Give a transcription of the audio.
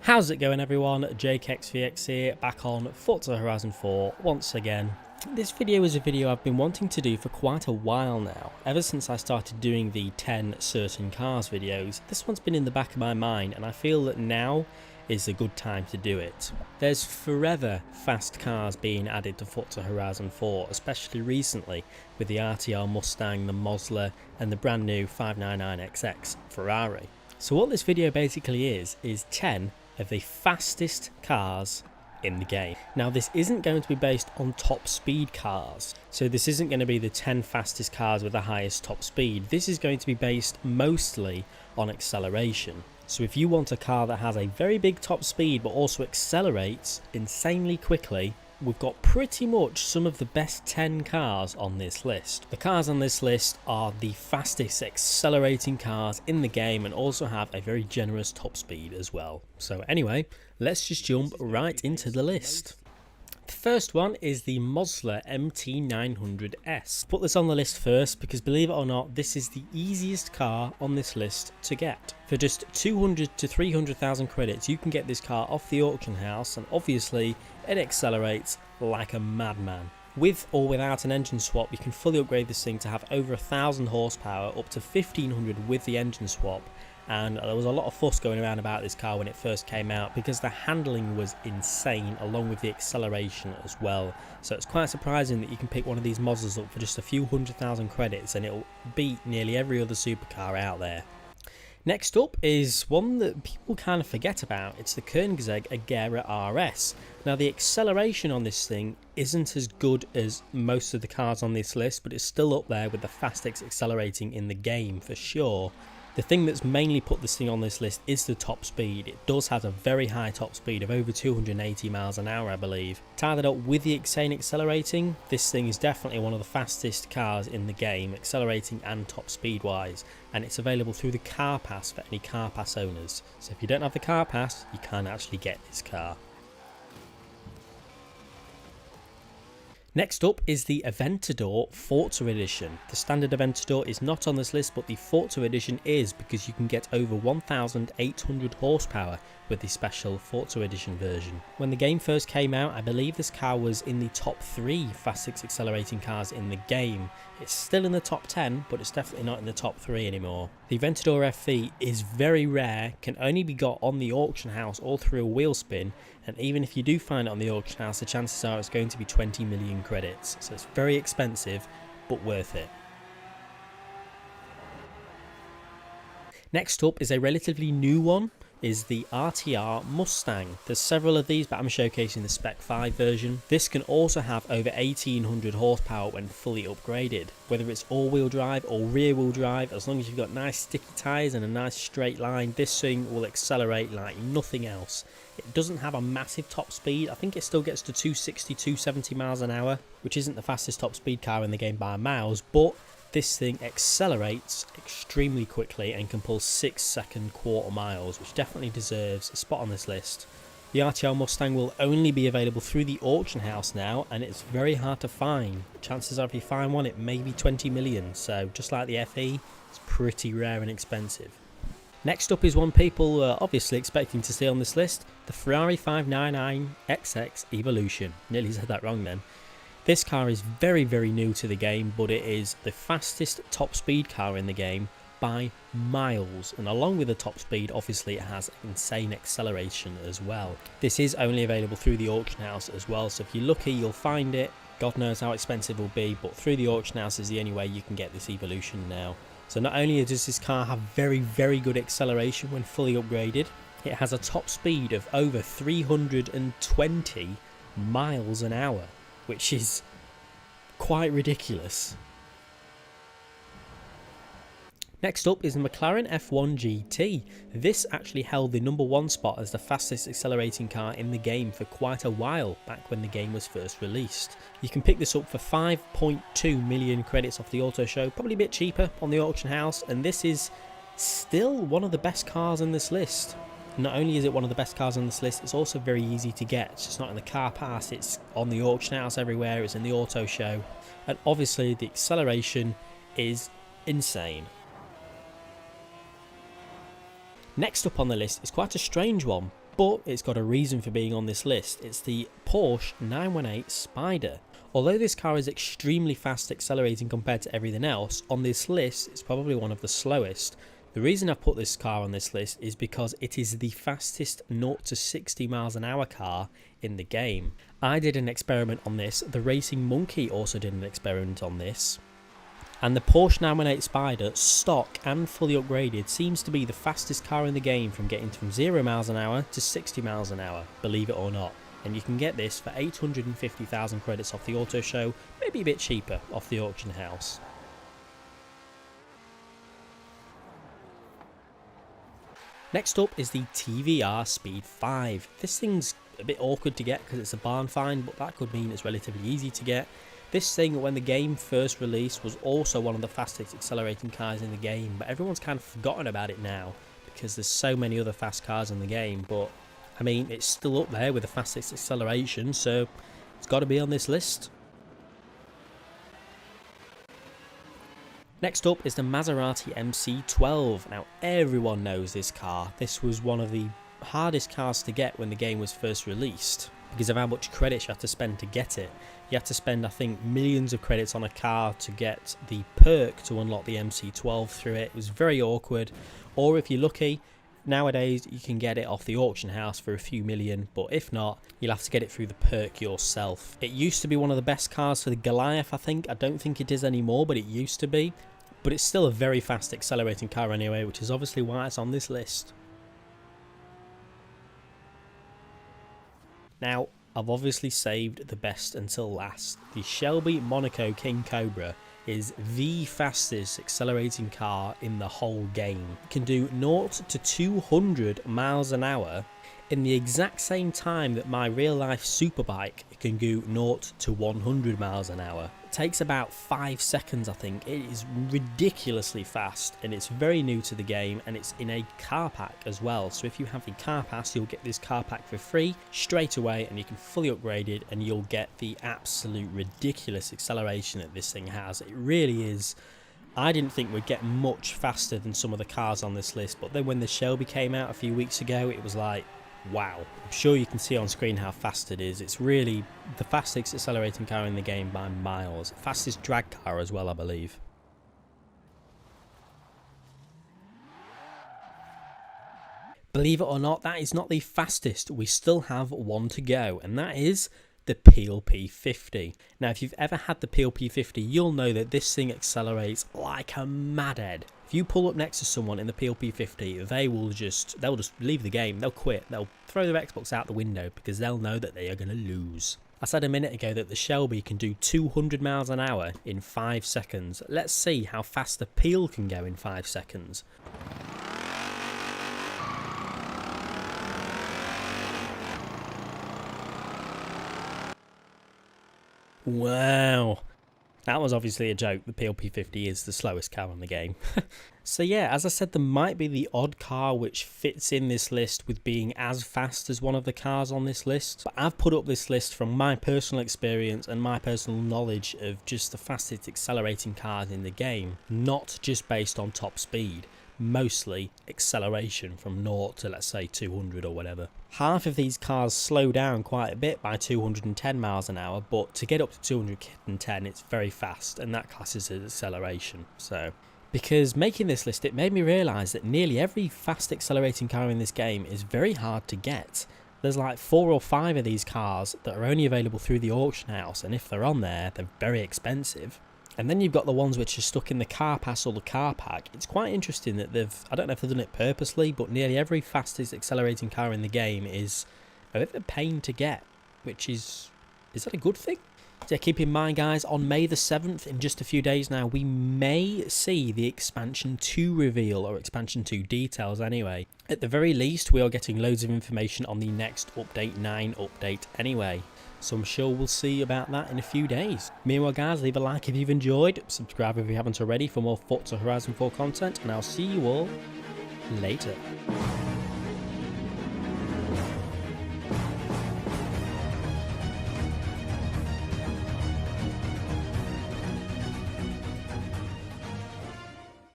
How's it going everyone? JakeXVX here, back on Forza Horizon 4 once again. This video is a video I've been wanting to do for quite a while now. Ever since I started doing the 10 certain cars videos, this one's been in the back of my mind and I feel that now is a good time to do it. There's forever fast cars being added to Forza Horizon 4, especially recently with the RTR Mustang, the Mosler and the brand new 599XX Ferrari. So what this video basically is 10 of the fastest cars in the game. Now this isn't going to be based on top speed cars, so this isn't going to be the 10 fastest cars with the highest top speed. This is going to be based mostly on acceleration. So if you want a car that has a very big top speed but also accelerates insanely quickly, we've got pretty much some of the best 10 cars on this list. The cars on this list are the fastest accelerating cars in the game and also have a very generous top speed as well. So anyway, let's just jump right into the list. The first one is the Mosler MT900S. Put this on the list first because believe it or not, this is the easiest car on this list to get. For just 200 to 300,000 credits, you can get this car off the auction house, and obviously it accelerates like a madman. With or without an engine swap, you can fully upgrade this thing to have over 1,000 horsepower, up to 1,500 with the engine swap. And there was a lot of fuss going around about this car when it first came out because the handling was insane along with the acceleration as well. So it's quite surprising that you can pick one of these Moslers up for just a few 100,000 credits and it'll beat nearly every other supercar out there. Next up is one that people kind of forget about. It's the Koenigsegg Agera RS. Now the acceleration on this thing isn't as good as most of the cars on this list, but it's still up there with the fastest accelerating in the game for sure. The thing that's mainly put this thing on this list is the top speed. It does have a very high top speed of over 280 miles an hour, I believe. Tie that up with the insane accelerating, this thing is definitely one of the fastest cars in the game, accelerating and top speed wise, and it's available through the car pass for any car pass owners. So if you don't have the car pass, you can't actually get this car. Next up is the Aventador Forza Edition. The standard Aventador is not on this list, but the Forza Edition is, because you can get over 1,800 horsepower with the special Forza Edition version. When the game first came out, I believe this car was in the top 3 fastest accelerating cars in the game. It's still in the top 10, but it's definitely not in the top 3 anymore. The Aventador FV is very rare, can only be got on the auction house or through a wheel spin, and even if you do find it on the auction house, the chances are it's going to be 20 million credits. So it's very expensive, but worth it. Next up is a relatively new one, is the RTR Mustang. There's several of these, but I'm showcasing the Spec 5 version. This can also have over 1,800 horsepower when fully upgraded. Whether it's all-wheel drive or rear-wheel drive, as long as you've got nice sticky tyres and a nice straight line, this thing will accelerate like nothing else. It doesn't have a massive top speed. I think it still gets to 260, 270 miles an hour, which isn't the fastest top speed car in the game by miles, but this thing accelerates extremely quickly and can pull 6-second quarter miles, which definitely deserves a spot on this list. The RTR Mustang will only be available through the auction house now, and it's very hard to find. Chances are if you find one, it may be 20 million, so just like the FE, it's pretty rare and expensive. Next up is one people are obviously expecting to see on this list, the Ferrari 599XX Evolution. Nearly said that wrong then. This car is very new to the game, but it is the fastest top speed car in the game by miles, and along with the top speed, obviously it has insane acceleration as well. This is only available through the auction house as well, so if you're lucky you'll find it. God knows how expensive it will be, but through the auction house is the only way you can get this Evolution now. So not only does this car have very good acceleration when fully upgraded, it has a top speed of over 320 miles an hour, which is quite ridiculous. Next up is the McLaren F1 GT. This actually held the #1 spot as the fastest accelerating car in the game for quite a while, back when the game was first released. You can pick this up for 5.2 million credits off the auto show, probably a bit cheaper on the auction house, and this is still one of the best cars in this list. Not only is it one of the best cars on this list, it's also very easy to get. It's just not in the car pass, it's on the auction house everywhere, it's in the auto show, and obviously the acceleration is insane. Next up on the list is quite a strange one. but it's got a reason for being on this list. It's the Porsche 918 Spider. Although this car is extremely fast accelerating compared to everything else, on this list it's probably one of the slowest. The reason I've put this car on this list is because it is the fastest 0 to 60 miles an hour car in the game. I did an experiment on this, the Racing Monkey also did an experiment on this, and the Porsche 918 Spider, stock and fully upgraded, seems to be the fastest car in the game from getting from 0 miles an hour to 60 miles an hour, believe it or not. And you can get this for 850,000 credits off the auto show, maybe a bit cheaper off the auction house. Next up is the TVR Speed 5. This thing's a bit awkward to get because it's a barn find, but that could mean it's relatively easy to get. This thing, when the game first released, was also one of the fastest accelerating cars in the game, but everyone's kind of forgotten about it now because there's so many other fast cars in the game. But I mean, it's still up there with the fastest acceleration, so it's got to be on this list. Next up is the Maserati MC12. Now, everyone knows this car. This was one of the hardest cars to get when the game was first released because of how much credits you have to spend to get it. You have to spend, I think, millions of credits on a car to get the perk to unlock the MC12 through it. It was very awkward. Or if you're lucky, nowadays you can get it off the auction house for a few million, but if not, you'll have to get it through the perk yourself. It used to be one of the best cars for the Goliath, I think. I don't think it is anymore, but it used to be. But it's still a very fast accelerating car anyway, which is obviously why it's on this list. Now, I've obviously saved the best until last. The Shelby Monaco King Cobra is the fastest accelerating car in the whole game. It can do 0 to 200 miles an hour in the exact same time that my real life superbike can do 0 to 100 miles an hour. It takes about 5 seconds, I think. It is ridiculously fast, and it's very new to the game, and it's in a car pack as well. So if you have a car pass, you'll get this car pack for free straight away, and you can fully upgrade it, and you'll get the absolute ridiculous acceleration that this thing has. It really is. I didn't think we'd get much faster than some of the cars on this list, but then when the Shelby came out a few weeks ago, it was like, wow. I'm sure you can see on screen how fast it is. It's really the fastest accelerating car in the game by miles. Fastest drag car as well, I believe. Believe it or not, that is not the fastest. We still have one to go, and that is the PLP50. Now, if you've ever had the PLP50, you'll know that this thing accelerates like a madhead. If you pull up next to someone in the PLP50, they'll just leave the game. They'll quit. They'll throw their Xbox out the window because they'll know that they are going to lose. I said a minute ago that the Shelby can do 200 miles an hour in 5 seconds. Let's see how fast the Peel can go in 5 seconds. Wow. That was obviously a joke. The PLP50 is the slowest car in the game. So yeah, as I said, there might be the odd car which fits in this list with being as fast as one of the cars on this list. But I've put up this list from my personal experience and my personal knowledge of just the fastest accelerating cars in the game, not just based on top speed. Mostly acceleration from 0 to, let's say, 200 or whatever. Half of these cars slow down quite a bit by 210 miles an hour, but to get up to 210 it's very fast, and that classes as acceleration. So, because making this list, it made me realise that nearly every fast accelerating car in this game is very hard to get. There's like 4 or 5 of these cars that are only available through the auction house, and if they're on there, they're very expensive. And then you've got the ones which are stuck in the car pass or the car pack. It's quite interesting that I don't know if they've done it purposely, but nearly every fastest accelerating car in the game is a bit of a pain to get, which is that a good thing? So keep in mind, guys, on May the 7th, in just a few days now, we may see the Expansion 2 reveal, or Expansion 2 details anyway. At the very least, we are getting loads of information on the next Update 9 update anyway. So I'm sure we'll see about that in a few days. Meanwhile, guys, leave a like if you've enjoyed, subscribe if you haven't already for more Forza Horizon 4 content, and I'll see you all later.